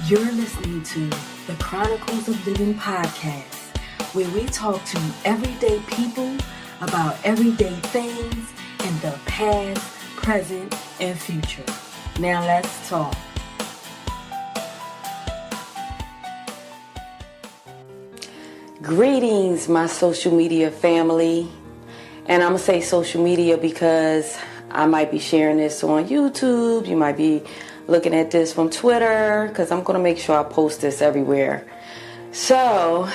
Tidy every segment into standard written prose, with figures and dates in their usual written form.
You're listening to the Chronicles of Living podcast, where we talk to everyday people about everyday things in the past, present, and future. Now let's talk. Greetings, my social media family. And I'm going to say social media because I might be sharing this on YouTube. You might be looking at this from Twitter because I'm going to make sure I post this everywhere. So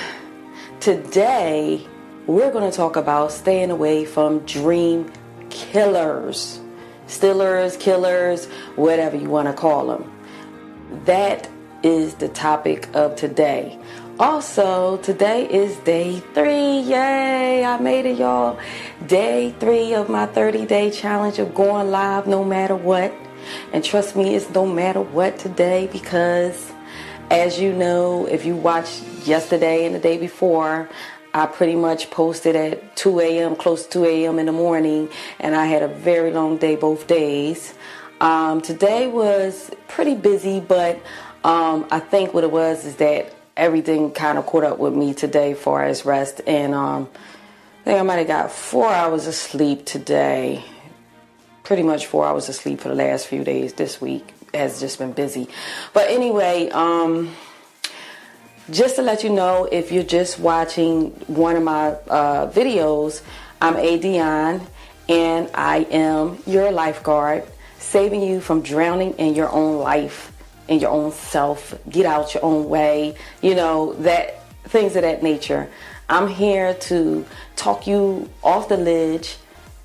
today we're going to talk about staying away from dream killers. Stealers, killers, whatever you want to call them. That is the topic of today. Also, today is day 3. Yay, I made it, y'all. Day 3 of my 30-day challenge of going live no matter what. And trust me, it's no matter what today because, as you know, if you watched yesterday and the day before, I pretty much posted at 2 a.m., close to 2 a.m. in the morning, and I had a very long day both days. Today was pretty busy, but I think what it was is that everything kind of caught up with me today as far as rest, and I think I might have got 4 hours of sleep today. Pretty much 4 hours of sleep for the last few days. This week has just been busy. But anyway, just to let you know, if you're just watching one of my videos, I'm Adionne, and I am your lifeguard, saving you from drowning in your own life, in your own self, get out your own way, that things of that nature. I'm here to talk you off the ledge,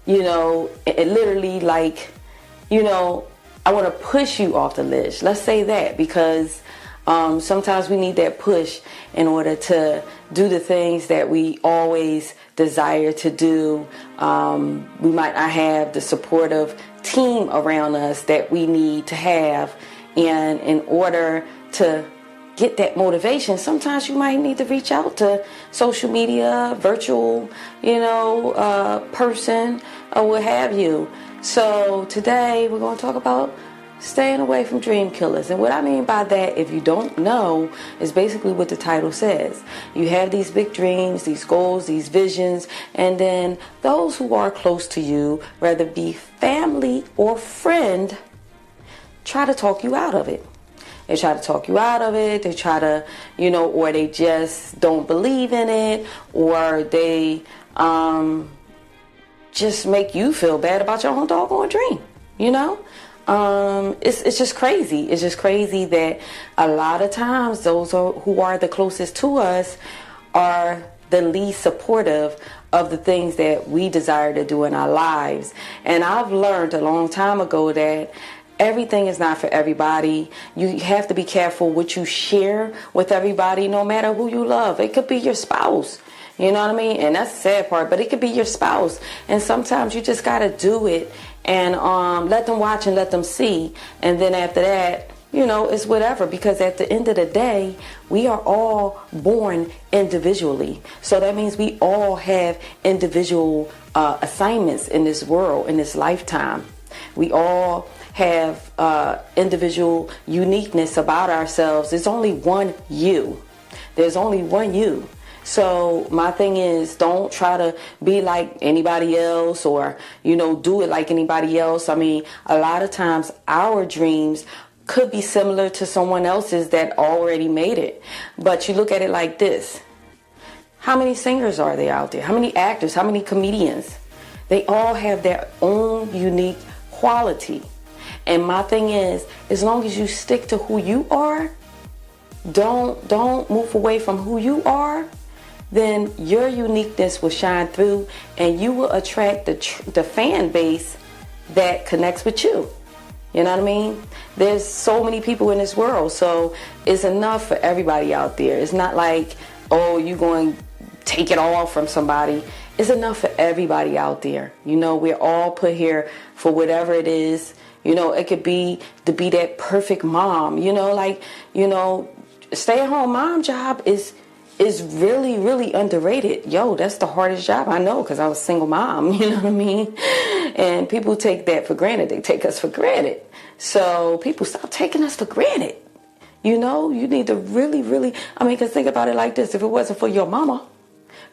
it literally I want to push you off the ledge. Let's say that, because sometimes we need that push in order to do the things that we always desire to do. We might not have the supportive team around us that we need to have. And in order to get that motivation, sometimes you might need to reach out to social media, virtual, person, or what have you. So today we're going to talk about staying away from dream killers. And what I mean by that, if you don't know, is basically what the title says. You have these big dreams, these goals, these visions, and then those who are close to you, whether it be family or friend, try to talk you out of it. They try to talk you out of it. They try to, or they just don't believe in it, or they just make you feel bad about your own doggone dream. It's just crazy. It's just crazy that a lot of times those who are the closest to us are the least supportive of the things that we desire to do in our lives. And I've learned a long time ago that everything is not for everybody. You have to be careful what you share with everybody, no matter who you love. It could be your spouse, you know what I mean? And that's the sad part, but it could be your spouse. And sometimes you just got to do it and let them watch and let them see. And then after that, it's whatever, because at the end of the day, we are all born individually. So that means we all have individual assignments in this world, in this lifetime. We all have individual uniqueness about ourselves. There's only one you. There's only one you. So my thing is, don't try to be like anybody else or, do it like anybody else. I mean, a lot of times our dreams could be similar to someone else's that already made it. But you look at it like this. How many singers are there out there? How many actors? How many comedians? They all have their own unique quality. And my thing is, as long as you stick to who you are, don't move away from who you are, then your uniqueness will shine through and you will attract the fan base that connects with you. You know what I mean? There's so many people in this world, so it's enough for everybody out there. It's not like, you're going to take it all from somebody. It's enough for everybody out there. We're all put here for whatever it is. It could be to be that perfect mom. Stay-at-home mom job is really, really underrated. That's the hardest job I know, because I was a single mom. You know what I mean? And people take that for granted. They take us for granted. So people stop taking us for granted. You know, you need to really, really, because think about it like this. If it wasn't for your mama,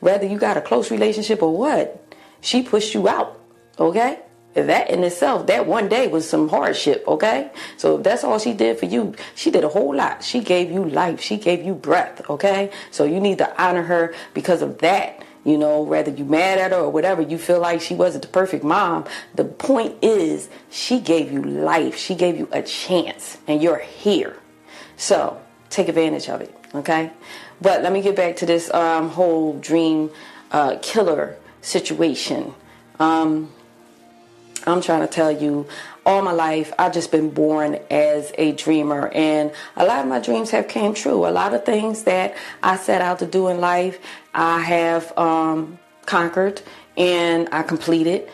whether you got a close relationship or what, she pushed you out, okay? That in itself, that one day was some hardship, okay? So if that's all she did for you, she did a whole lot. She gave you life. She gave you breath, okay? So you need to honor her because of that. You know, whether you mad at her or whatever, you feel like she wasn't the perfect mom. The point is, she gave you life. She gave you a chance, and you're here. So take advantage of it, okay? But let me get back to this whole dream killer situation. I'm trying to tell you, all my life, I've just been born as a dreamer, and a lot of my dreams have came true. A lot of things that I set out to do in life, I have conquered and I completed.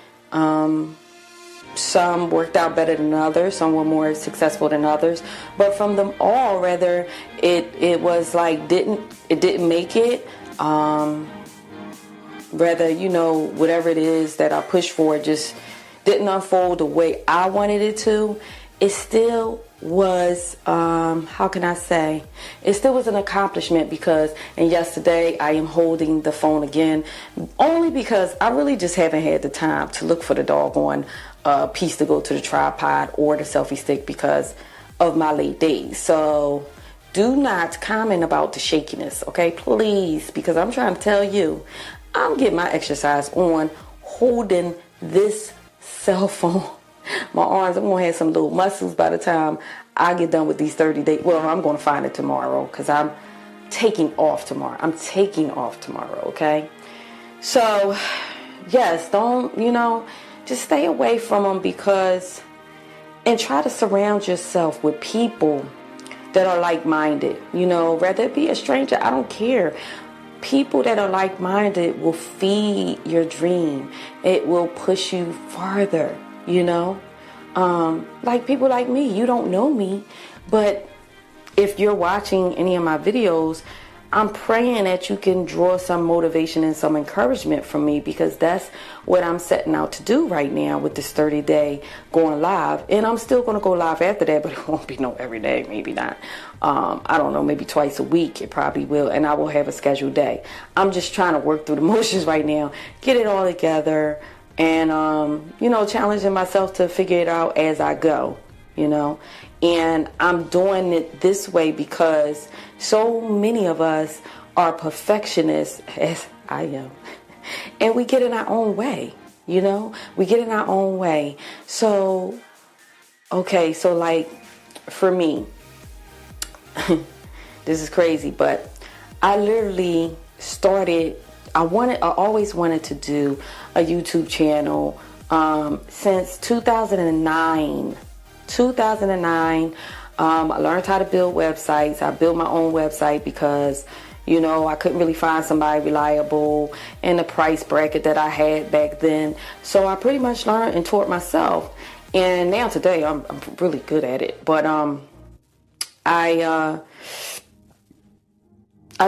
Some worked out better than others. Some were more successful than others. But from them all, rather, it was like it didn't make it. Rather, you know, whatever it is that I pushed for just didn't unfold the way I wanted it to. It still was, how can I say? It still was an accomplishment because, and yesterday I am holding the phone again, only because I really just haven't had the time to look for the doggone piece to go to the tripod or the selfie stick because of my late days. So do not comment about the shakiness, okay? Please, because I'm trying to tell you, I'm getting my exercise on holding this cell phone. My arms, I'm going to have some little muscles by the time I get done with these 30 days. Well, I'm going to find it tomorrow because I'm taking off tomorrow. Okay? So, yes, don't, just stay away from them and try to surround yourself with people that are like-minded. Whether it be a stranger, I don't care. People that are like-minded will feed your dream. It will push you farther, like people like me. You don't know me, but if you're watching any of my videos, I'm praying that you can draw some motivation and some encouragement from me, because that's what I'm setting out to do right now with this 30-day going live. And I'm still going to go live after that, but it won't be no every day, maybe not. I don't know, maybe twice a week. It probably will. And I will have a scheduled day. I'm just trying to work through the motions right now, get it all together, and, challenging myself to figure it out as I go, And I'm doing it this way because so many of us are perfectionists, as I am. And we get in our own way, We get in our own way. So, okay, so like for me, this is crazy, but I literally started, I always wanted to do a YouTube channel since 2009. I learned how to build websites. I built my own website because, I couldn't really find somebody reliable in the price bracket that I had back then. So I pretty much learned and taught myself. And now today I'm really good at it. But I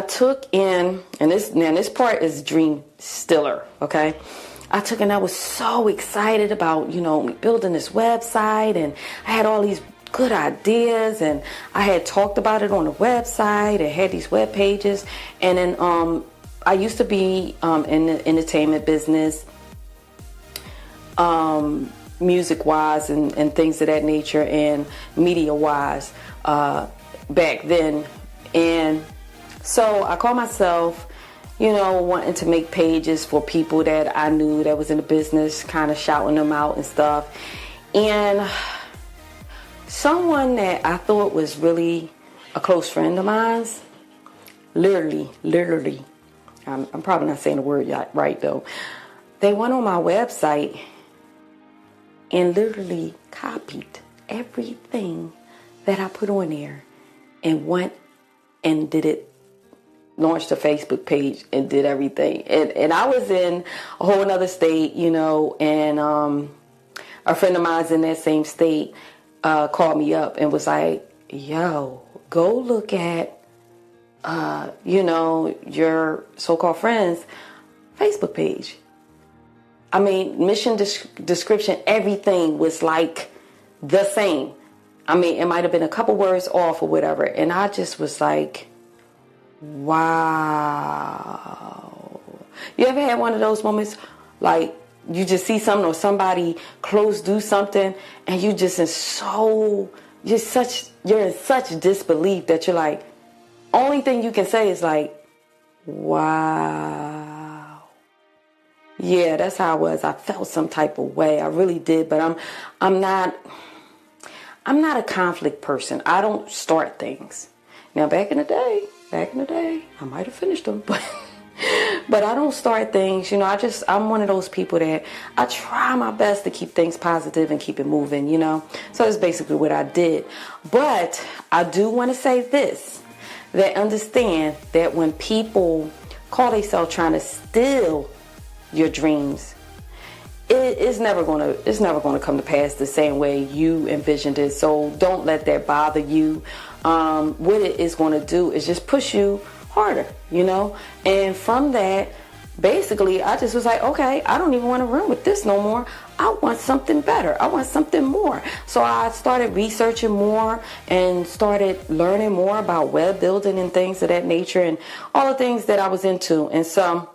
took in, and this part is dream stiller, okay? I was so excited about, building this website, and I had all these good ideas, and I had talked about it on the website and had these web pages. And then I used to be in the entertainment business, music-wise and things of that nature, and media-wise back then. And so I called myself, wanting to make pages for people that I knew that was in the business, kind of shouting them out and stuff. And someone that I thought was really a close friend of mine, literally, I'm probably not saying the word right though. They went on my website and literally copied everything that I put on there and went and did it. Launched a Facebook page and did everything. And I was in a whole other state, and a friend of mine's in that same state called me up and was like, yo, go look at, your so-called friend's Facebook page. I mean, mission description, everything was like the same. I mean, it might have been a couple words off or whatever. And I just was like, wow. You ever had one of those moments, like you just see something or somebody close do something and you just you're in such disbelief that you're like, only thing you can say is like, wow. Yeah, that's how I was. I felt some type of way. I really did, but I'm not a conflict person. I don't start things. Now, back in the day, I might have finished them, but I don't start things. You know, I'm one of those people that I try my best to keep things positive and keep it moving, you know. So that's basically what I did. But I do want to say this, that understand that when people call themselves trying to steal your dreams, it's never gonna come to pass the same way you envisioned it. So don't let that bother you. What it is going to do is just push you harder, you know. And from that, basically, I just was like, okay, I don't even want to run with this no more. I want something better. I want something more. So I started researching more and started learning more about web building and things of that nature and all the things that I was into. And so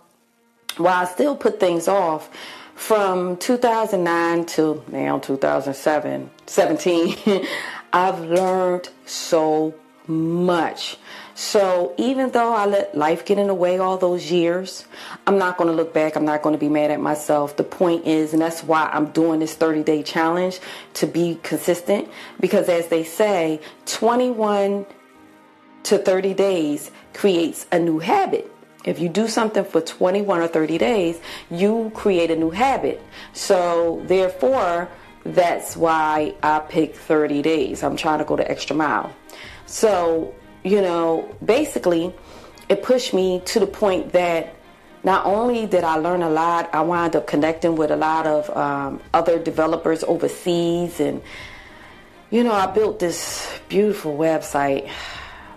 while I still put things off, from 2009 to now 2017, I've learned so much. So even though I let life get in the way all those years, I'm not going to look back. I'm not going to be mad at myself. The point is, and that's why I'm doing this 30-day challenge, to be consistent. Because as they say, 21 to 30 days creates a new habit. If you do something for 21 or 30 days, you create a new habit. So therefore, that's why I pick 30 days. I'm trying to go the extra mile. So, you know, basically, it pushed me to the point that not only did I learn a lot, I wound up connecting with a lot of other developers overseas. And, you know, I built this beautiful website,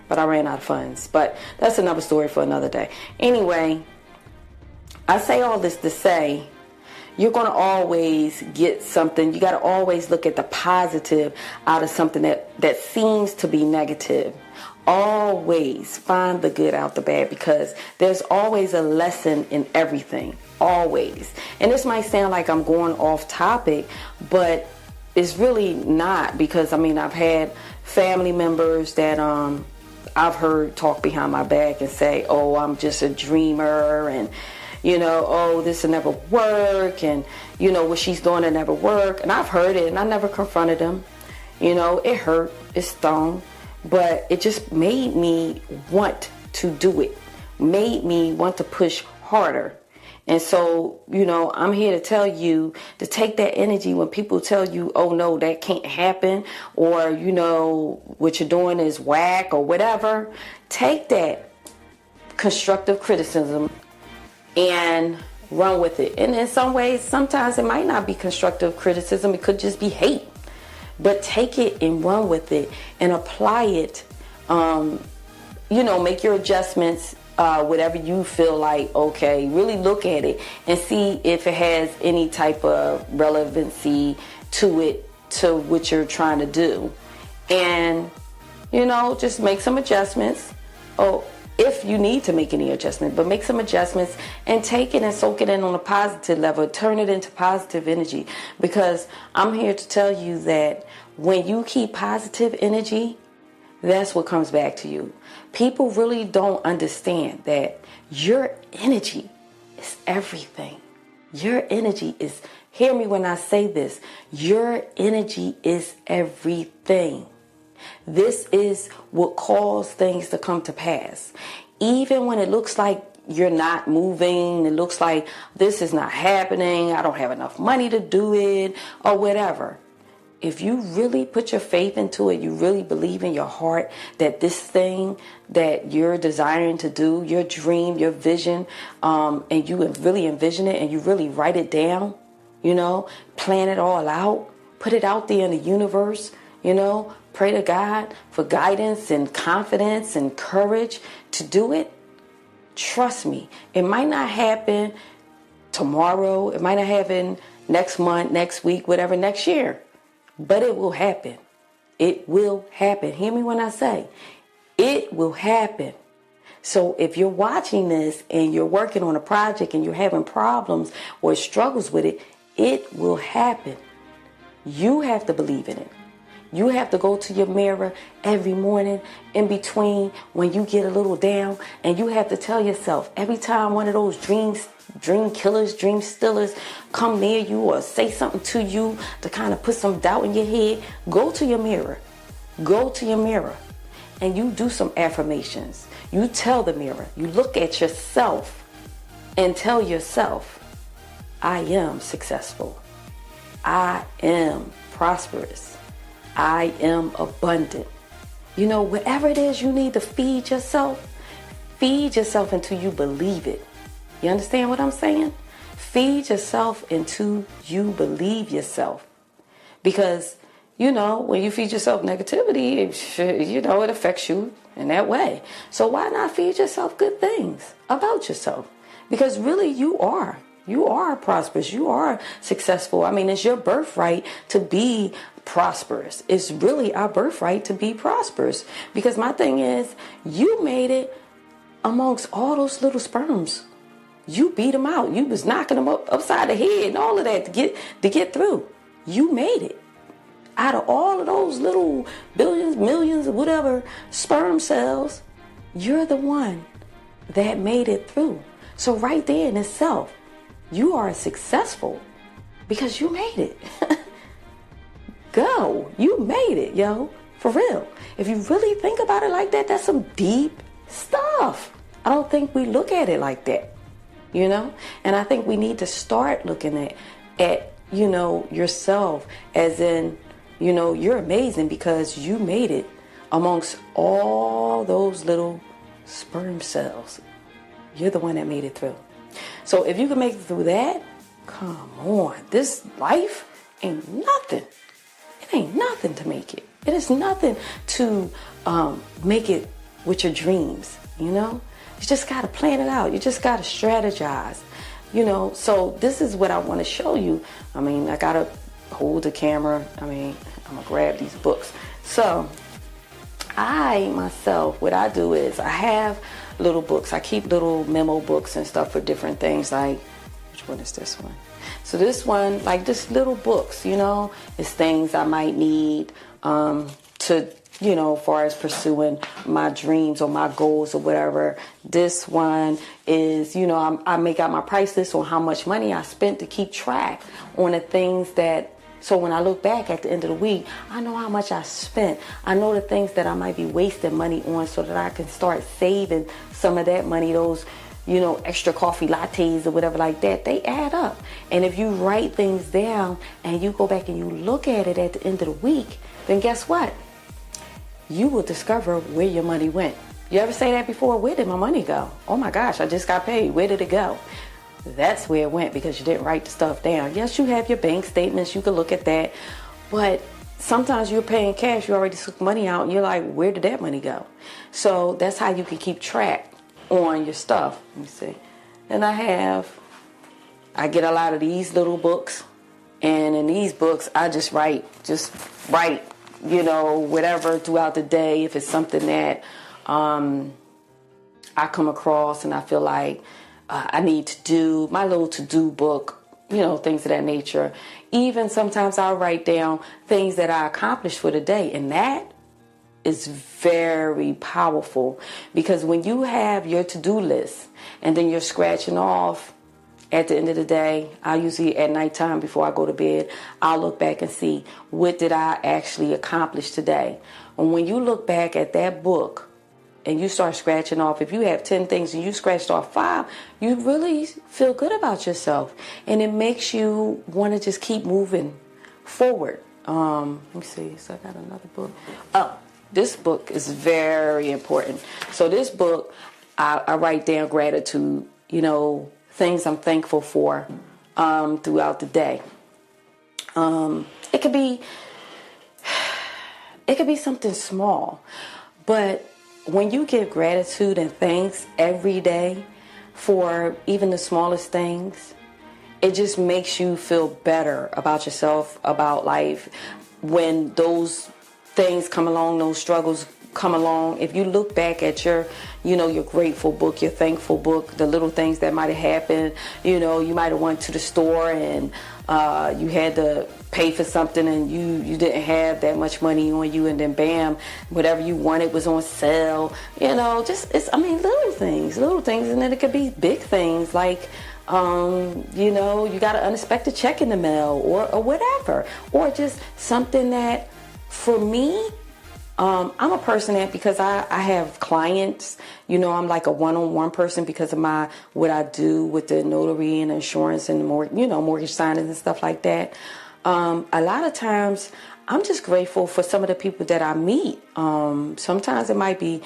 but I ran out of funds. But that's another story for another day. Anyway, I say all this to say, you're going to always get something. You got to always look at the positive out of something that seems to be negative. Always find the good out the bad, because there's always a lesson in everything. Always. And this might sound like I'm going off topic, but it's really not, because I mean, I've had family members that I've heard talk behind my back and say, oh, I'm just a dreamer, and you know, oh, this will never work, and you know, what she's doing will never work. And I've heard it, and I never confronted them. You know, it hurt, it stung, but it just made me want to do it, made me want to push harder. And so, you know, I'm here to tell you to take that energy when people tell you, oh no, that can't happen, or you know, what you're doing is whack or whatever. Take that constructive criticism and run with it. And in some ways, sometimes it might not be constructive criticism. It could just be hate. But take it and run with it and apply it. You know, make your adjustments, whatever you feel like, okay, really look at it and see if it has any type of relevancy to it, to what you're trying to do. And, you know, just make some adjustments. Oh, if you need to make any adjustment, but make some adjustments and take it and soak it in on a positive level. Turn it into positive energy, because I'm here to tell you that when you keep positive energy, that's what comes back to you. People really don't understand that your energy is everything. Your energy is, hear me when I say this, your energy is everything. This is what caused things to come to pass. Even when it looks like you're not moving, it looks like this is not happening, I don't have enough money to do it, or whatever. If you really put your faith into it, you really believe in your heart that this thing that you're desiring to do, your dream, your vision, and you really envision it and you really write it down, you know, plan it all out, put it out there in the universe, you know, pray to God for guidance and confidence and courage to do it. Trust me, it might not happen tomorrow. It might not happen next month, next week, whatever, next year. But it will happen It will happen. Hear me when I say it will happen. So if you're watching this and you're working on a project and you're having problems or struggles with it, it will happen. You have to believe in it. You have to go to your mirror every morning in between when you get a little down, and you have to tell yourself every time one of those dream killers, dream stealers come near you or say something to you to kind of put some doubt in your head, go to your mirror. Go to your mirror and you do some affirmations. You tell the mirror, you look at yourself and tell yourself, I am successful. I am prosperous. I am abundant. You know, whatever it is you need to feed yourself until you believe it. You understand what I'm saying? Feed yourself until you believe yourself. Because, you know, when you feed yourself negativity, you know, it affects you in that way. So why not feed yourself good things about yourself? Because really you are prosperous. You are successful. I mean, it's your birthright to be prosperous. It's really our birthright to be prosperous. Because my thing is, you made it amongst all those little sperms. You beat them out. You was knocking them upside the head and all of that to get through. You made it. Out of all of those little billions, millions, whatever sperm cells, you're the one that made it through. So right there in itself, you are successful because you made it. Go. You made it, yo. For real. If you really think about it like that, that's some deep stuff. I don't think we look at it like that, you know? And I think we need to start looking at you know, yourself as in, you know, you're amazing because you made it amongst all those little sperm cells. You're the one that made it through. So if you can make it through that, come on. This life ain't nothing. It ain't nothing to make it. It is nothing to make it with your dreams, you know? You just got to plan it out. You just got to strategize, you know? So this is what I want to show you. I mean, I got to hold the camera. I mean, I'm going to grab these books. So I, myself, what I do is I have little books. I keep little memo books and stuff for different things. Like, which one is this one? So this one, like just little books, you know, it's things I might need to, you know, as far as pursuing my dreams or my goals or whatever. This one is, you know, I make out my price list on how much money I spent to keep track on the things that, so when I look back at the end of the week, I know how much I spent. I know the things that I might be wasting money on so that I can start saving some of that money, those, you know, extra coffee lattes or whatever like that, they add up. And if you write things down and you go back and you look at it at the end of the week, then guess what? You will discover where your money went. You ever say that before? Where did my money go? Oh my gosh, I just got paid. Where did it go? That's where it went because you didn't write the stuff down. Yes, you have your bank statements. You can look at that. But sometimes you're paying cash. You already took money out and you're like, where did that money go? So that's how you can keep track on your stuff. Let me see. And I get a lot of these little books. And in these books, I just write, you know, whatever throughout the day. If it's something that I come across and I feel like I need to do, my little to-do book, you know, things of that nature. Even sometimes I'll write down things that I accomplished for the day. And that is very powerful because when you have your to-do list and then you're scratching off at the end of the day, I usually at nighttime before I go to bed, I'll look back and see what did I actually accomplish today. And when you look back at that book and you start scratching off, if you have 10 things and you scratched off 5, you really feel good about yourself. And it makes you want to just keep moving forward. Let me see. So I got another book. Oh, this book is very important. So this book, I write down gratitude, you know, things I'm thankful for throughout the day. It could be something small, but when you give gratitude and thanks every day for even the smallest things, it just makes you feel better about yourself, about life. When those things come along, those struggles come along, if you look back at your, your grateful book, your thankful book, the little things that might have happened, you might have went to the store and you had to pay for something and you didn't have that much money on you, and then bam, whatever you wanted was on sale. Little things, and then it could be big things like you got an unexpected check in the mail or whatever, or just something that, for me, I'm a person that, because I have clients, I'm like a one-on-one person because of what I do with the notary and insurance and mortgage signings and stuff like that. A lot of times I'm just grateful for some of the people that I meet. Sometimes it might be,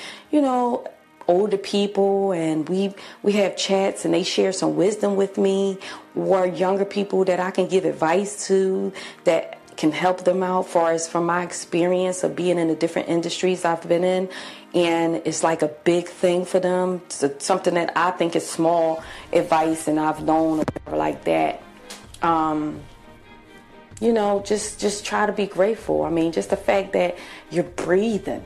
older people, and we have chats and they share some wisdom with me, or younger people that I can give advice to that can help them out far as from my experience of being in the different industries I've been in. And it's like a big thing for them. It's something that I think is small advice and I've known or whatever like that. Just try to be grateful. I mean, just the fact that you're breathing,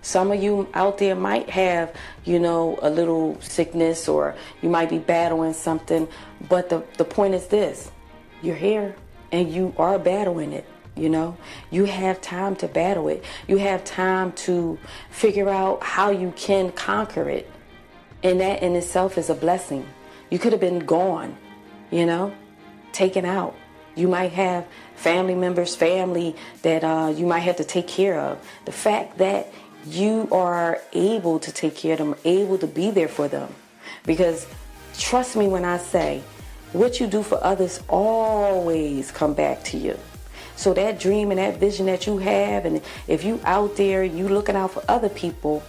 Some of you out there might have, a little sickness, or you might be battling something. But the point is this: you're here and you are battling it. You have time to battle it. You have time to figure out how you can conquer it. And that in itself is a blessing. You could have been gone, taken out. You might have family that you might have to take care of. The fact that you are able to take care of them, able to be there for them. Because trust me when I say, what you do for others always come back to you. So that dream and that vision that you have, and if you out there, you looking out for other people,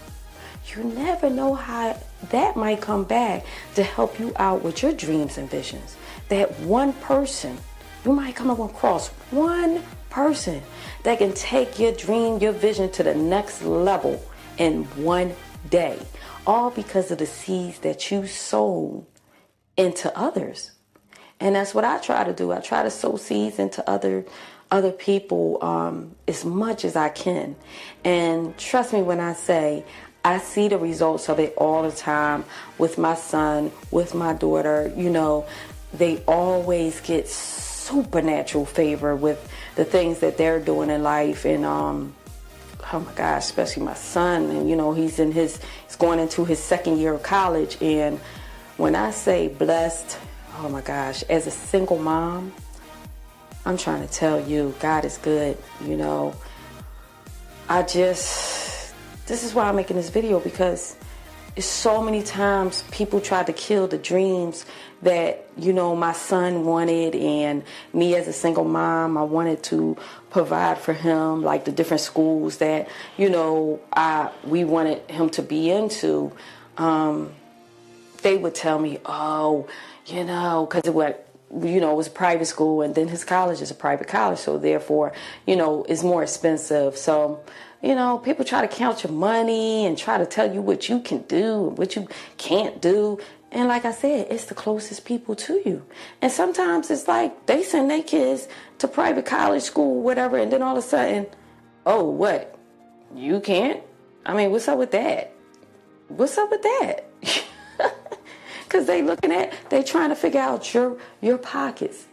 you never know how that might come back to help you out with your dreams and visions. That one person, you might come across one person that can take your dream, your vision to the next level in one day. All because of the seeds that you sowed into others. And that's what I try to do. I try to sow seeds into other people as much as I can. And trust me when I say, I see the results of it all the time with my son, with my daughter. They always get supernatural favor with the things that they're doing in life. And oh my gosh, especially my son, and he's going into his second year of college. And when I say blessed, oh my gosh, as a single mom, I'm trying to tell you, God is good. This is why I'm making this video, because it's so many times people tried to kill the dreams that, my son wanted, and me as a single mom, I wanted to provide for him, like the different schools that, we wanted him to be into. They would tell me, because it was a private school, and then his college is a private college, so therefore, it's more expensive. So, people try to count your money and try to tell you what you can do and what you can't do. And like I said, it's the closest people to you. And sometimes it's like they send their kids to private college school, whatever, and then all of a sudden, oh, what? You can't? I mean, what's up with that? What's up with that? Because they trying to figure out your pockets.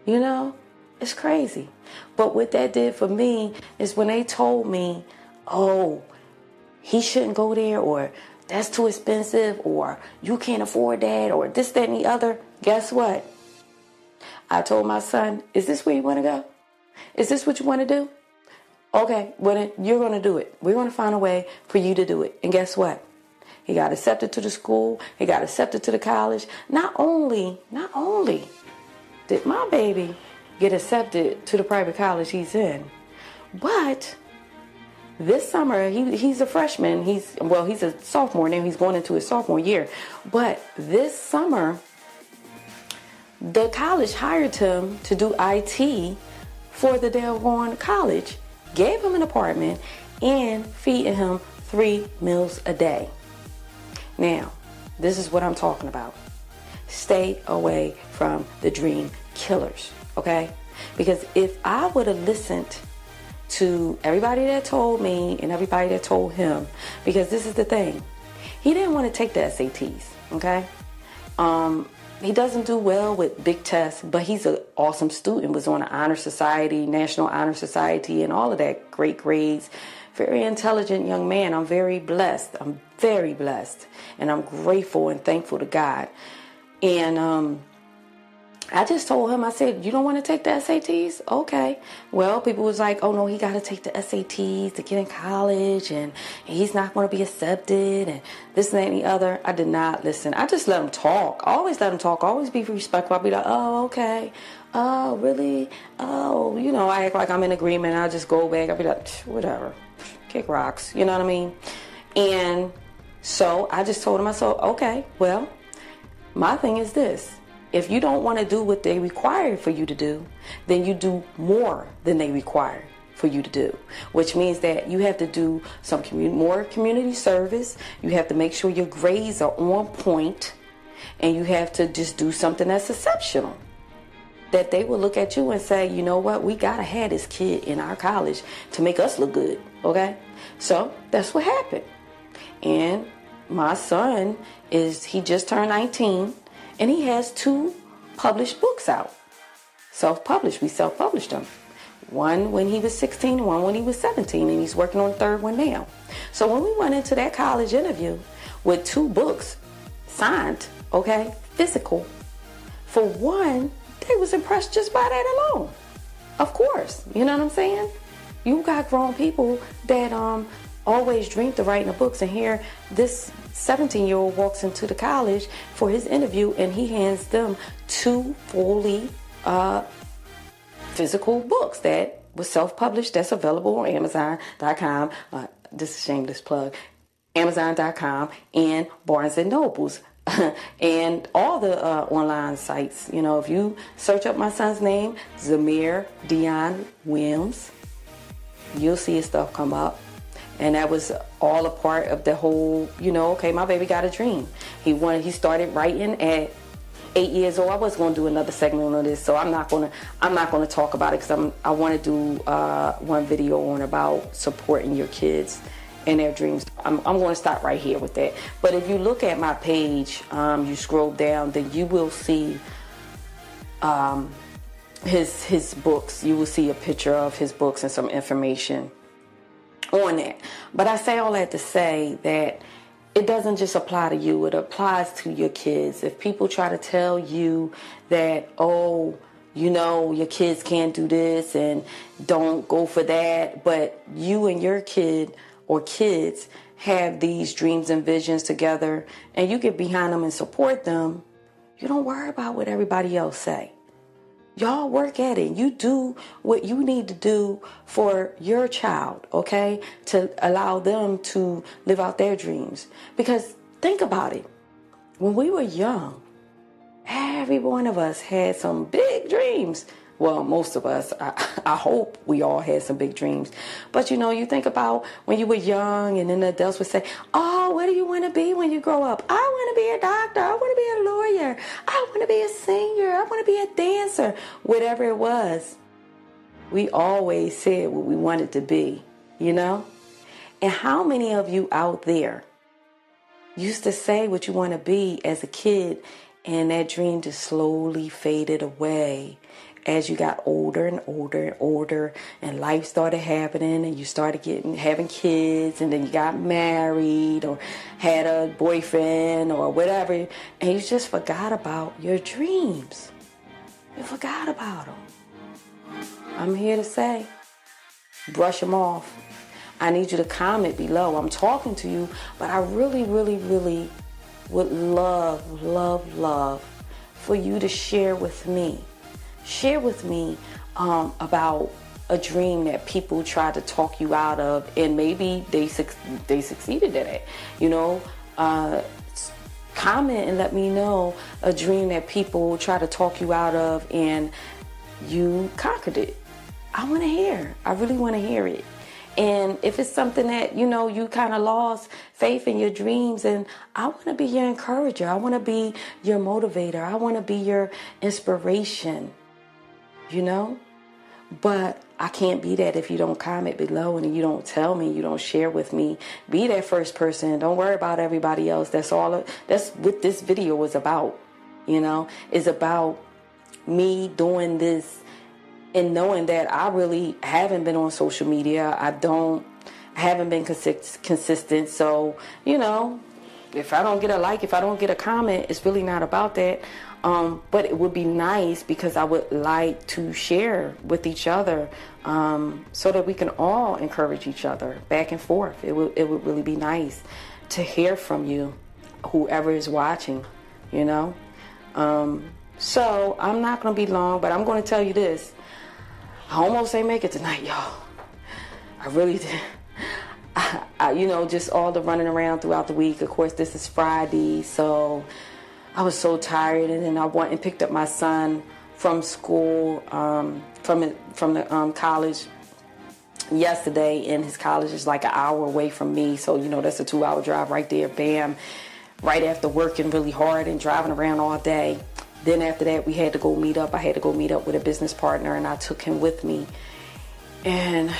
It's crazy. But what that did for me is when they told me, oh, he shouldn't go there, or that's too expensive, or you can't afford that, or this, that, and the other. Guess what? I told my son, is this where you want to go? Is this what you want to do? Okay, well then you're going to do it. We're going to find a way for you to do it. And guess what? He got accepted to the school. He got accepted to the college. Not only did my baby get accepted to the private college he's in, but this summer he's a freshman. He's a sophomore now. He's going into his sophomore year. But this summer, the college hired him to do IT for the doggone college, gave him an apartment, and feeding him 3 meals a day. Now, this is what I'm talking about. Stay away from the dream killers, okay? Because if I would have listened to everybody that told me and everybody that told him, because this is the thing. He didn't want to take the SATs, okay? He doesn't do well with big tests, but he's an awesome student, was on the Honor Society, National Honor Society, and all of that, great grades. Very intelligent young man. I'm very blessed. I'm very blessed. And I'm grateful and thankful to God. And I just told him, I said, you don't want to take the SATs? Okay. Well, people was like, oh no, he got to take the SATs to get in college, and he's not going to be accepted, and this and that and the other. I did not listen. I just let him talk. I always let him talk. Always be respectful. I'll be like, oh, okay. Oh, really? Oh, I act like I'm in agreement. I'll just go back. I'll be like, whatever. Kick rocks. You know what I mean? And so I just told him, I said, okay, well, my thing is this. If you don't want to do what they require for you to do, then you do more than they require for you to do, which means that you have to do some more community service. You have to make sure your grades are on point, and you have to just do something that's exceptional, that they will look at you and say, you know what, we got to have this kid in our college to make us look good, okay? So that's what happened. And my son he just turned 19, and he has 2 published books out. Self-published. We self-published them. One when he was 16, one when he was 17, and he's working on the 3rd one now. So when we went into that college interview with 2 books signed, okay, physical, for one, they was impressed just by that alone. Of course. You know what I'm saying? You got grown people that always dreamed of writing the books, and here this 17-year-old walks into the college for his interview, and he hands them 2 fully physical books that was self-published, that's available on Amazon.com. This is a shameless plug. Amazon.com and Barnes & Nobles. And all the online sites. If you search up my son's name, Zamir Dion Williams, you'll see his stuff come up. And that was all a part of the whole, okay, my baby got a dream. He started writing at 8 years old. I was going to do another segment on this, so I'm not going to talk about it, because I want to do one video on about supporting your kids and their dreams. I'm going to stop right here with that. But if you look at my page, you scroll down, then you will see his books. You will see a picture of his books and some information on that. But I say all that to say that it doesn't just apply to you, it applies to your kids. If people try to tell you that, your kids can't do this and don't go for that, but you and your kid or kids have these dreams and visions together, and you get behind them and support them, you don't worry about what everybody else say. Y'all work at it. You do what you need to do for your child, okay? To allow them to live out their dreams. Because think about it. When we were young, every one of us had some big dreams. Well, most of us. I hope we all had some big dreams. But you think about when you were young, and then the adults would say, oh, what do you want to be when you grow up? I want to be a doctor. I want to be a lawyer. I want to be a singer. I want to be a dancer. Whatever it was, we always said what we wanted to be, And how many of you out there used to say what you want to be as a kid, and that dream just slowly faded away as you got older and older and older, and life started happening, and you started having kids, and then you got married or had a boyfriend or whatever, and you just forgot about your dreams. You forgot about them. I'm here to say, brush them off. I need you to comment below. I'm talking to you, but I really, really, really would love for you to share with me. Share with me about a dream that people tried to talk you out of, and maybe they succeeded at it. Comment and let me know a dream that people try to talk you out of and you conquered it. I want to hear. I really want to hear it. And if it's something that, you kind of lost faith in your dreams, and I want to be your encourager. I want to be your motivator. I want to be your inspiration. But I can't be that if you don't comment below and you don't tell me, you don't share with me. Be that first person. Don't worry about everybody else. That's what this video was about. It's about me doing this and knowing that I really haven't been on social media. I haven't been consistent. So, if I don't get a like, if I don't get a comment, it's really not about that. But it would be nice because I would like to share with each other so that we can all encourage each other back and forth. It would really be nice to hear from you, whoever is watching, So I'm not going to be long, but I'm going to tell you this. I almost ain't make it tonight, y'all. I really did. Just all the running around throughout the week. Of course, this is Friday, so I was so tired, and then I went and picked up my son from school, from the college yesterday, and his college is like an hour away from me, so that's a 2-hour drive right there, bam, right after working really hard and driving around all day. Then after that, we had to go meet up. I had to go meet up with a business partner, and I took him with me, and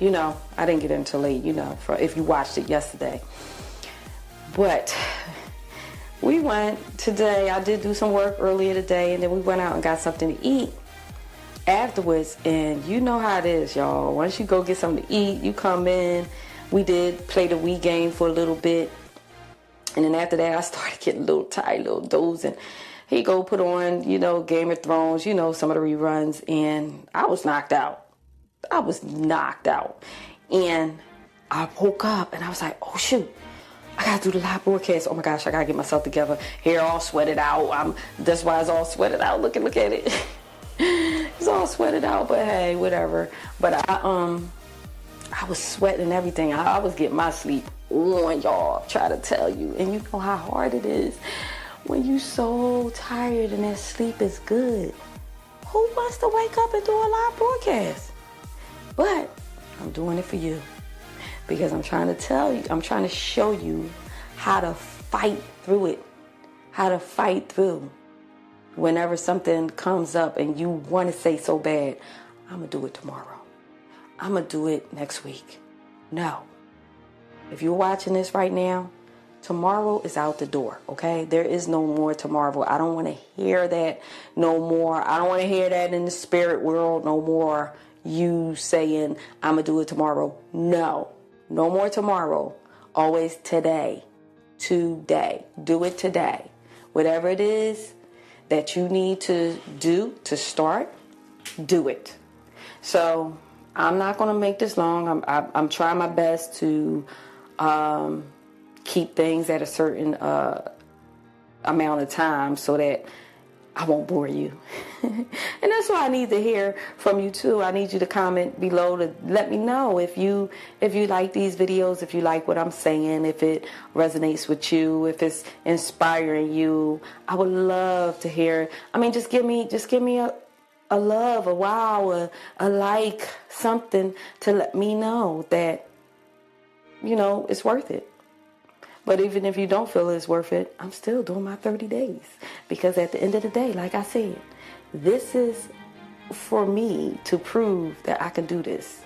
I didn't get in until late, if you watched it yesterday. But we went today. I did do some work earlier today, and then we went out and got something to eat afterwards. And you know how it is, y'all. Once you go get something to eat, you come in. We did play the Wii game for a little bit. And then after that, I started getting a little tired, a little dozing. He go put on, Game of Thrones, some of the reruns. And I was knocked out. And I woke up and I was like, oh, shoot. I gotta do the live broadcast. Oh my gosh, I gotta get myself together. Hair all sweated out. That's why it's all sweated out. Look at it. It's all sweated out, but hey, whatever. But I was sweating and everything. I was getting my sleep on, y'all. Try to tell you. And you know how hard it is when you so tired and that sleep is good. Who wants to wake up and do a live broadcast? But I'm doing it for you. Because I'm trying to show you how to fight through it. How to fight through whenever something comes up and you want to say so bad, I'm going to do it tomorrow. I'm going to do it next week. No. If you're watching this right now, tomorrow is out the door, okay? There is no more tomorrow. I don't want to hear that no more. I don't want to hear that in the spirit world no more. You saying, I'm going to do it tomorrow. No. No more tomorrow. Always today. Today. Do it today. Whatever it is that you need to do to start, do it. So I'm not going to make this long. I'm trying my best to keep things at a certain amount of time so that I won't bore you. And that's why I need to hear from you too. I need you to comment below to let me know if you like these videos, if you like what I'm saying, if it resonates with you, if it's inspiring you. I would love to hear. I mean, just give me a love, a wow, a like, something to let me know that, it's worth it. But even if you don't feel it's worth it, I'm still doing my 30 days. Because at the end of the day, like I said, this is for me to prove that I can do this.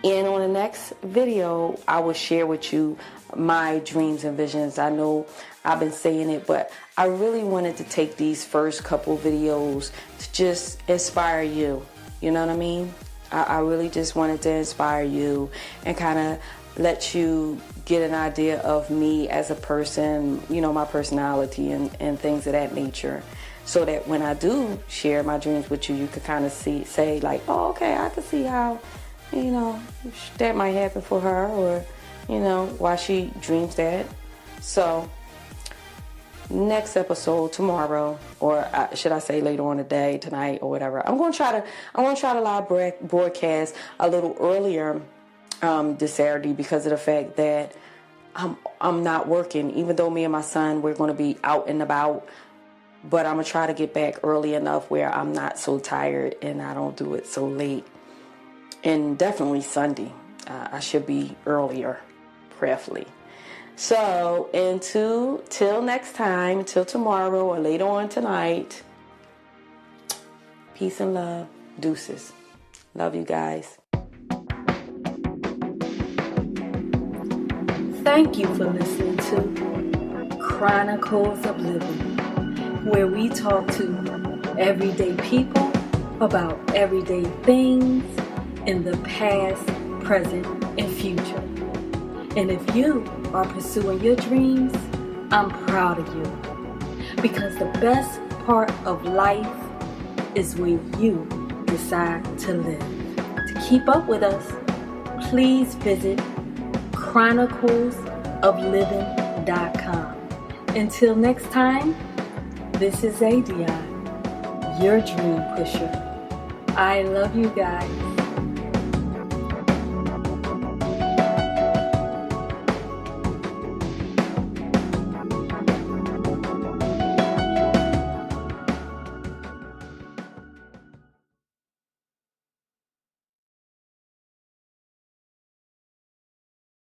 And on the next video, I will share with you my dreams and visions. I know I've been saying it, but I really wanted to take these first couple videos to just inspire you. You know what I mean? I really just wanted to inspire you and kind of let you get an idea of me as a person, my personality and things of that nature. So that when I do share my dreams with you, you can kind of say like, oh, okay, I can see how, that might happen for her or, why she dreams that. So next episode tomorrow, or should I say later on today, tonight or whatever, I'm going to try to live broadcast a little earlier this Saturday because of the fact that I'm not working, even though me and my son, we're going to be out and about. But I'm going to try to get back early enough where I'm not so tired and I don't do it so late. And definitely Sunday. I should be earlier, prayerfully. So till next time, till tomorrow or later on tonight, peace and love. Deuces. Love you guys. Thank you for listening to Chronicles of Living, where we talk to everyday people about everyday things in the past, present, and future. And if you are pursuing your dreams, I'm proud of you. Because the best part of life is when you decide to live. To keep up with us, please visit chronicles-of-livin.com. Until next time, this is Adionne, your dream pusher. I love you guys.